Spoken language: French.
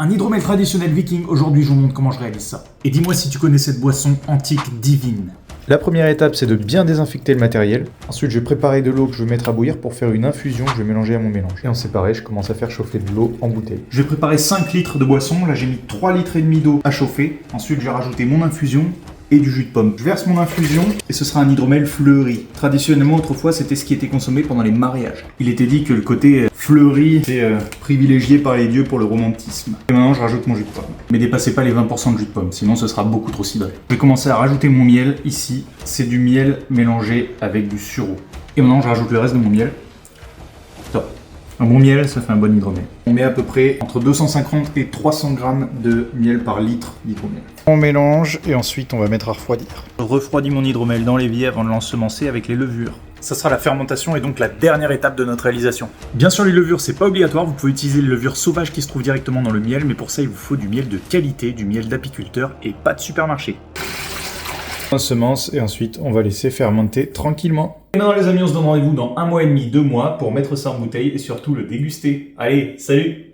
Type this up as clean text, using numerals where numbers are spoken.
Un hydromel traditionnel viking, aujourd'hui je vous montre comment je réalise ça. Et dis-moi si tu connais cette boisson antique divine. La première étape, c'est de bien désinfecter le matériel. Ensuite, je vais préparer de l'eau que je vais mettre à bouillir pour faire une infusion que je vais mélanger à mon mélange. Et en séparé, je commence à faire chauffer de l'eau en bouteille. Je vais préparer 5 litres de boisson, là j'ai mis 3 litres et demi d'eau à chauffer. Ensuite je vais rajouter mon infusion et du jus de pomme. Je verse mon infusion et ce sera un hydromel fleuri. Traditionnellement autrefois c'était ce qui était consommé pendant les mariages. Il était dit que le côté fleuri était privilégié par les dieux pour le romantisme. Et maintenant je rajoute mon jus de pomme. Mais dépassez pas les 20% de jus de pomme, sinon ce sera beaucoup trop cidré. Je vais commencer à rajouter mon miel ici. C'est du miel mélangé avec du sureau. Et maintenant je rajoute le reste de mon miel. Top. Un bon miel, ça fait un bon hydromel. On met à peu près entre 250 et 300 grammes de miel par litre d'hydromel. On mélange et ensuite on va mettre à refroidir. Je refroidis mon hydromel dans l'évier avant de l'ensemencer avec les levures. Ça sera la fermentation et donc la dernière étape de notre réalisation. Bien sûr les levures c'est pas obligatoire, vous pouvez utiliser les levures sauvages qui se trouvent directement dans le miel, mais pour ça il vous faut du miel de qualité, du miel d'apiculteur et pas de supermarché. On semence et ensuite on va laisser fermenter tranquillement. Et maintenant les amis, on se donne rendez-vous dans 1 mois et demi, 2 mois pour mettre ça en bouteille et surtout le déguster. Allez, salut!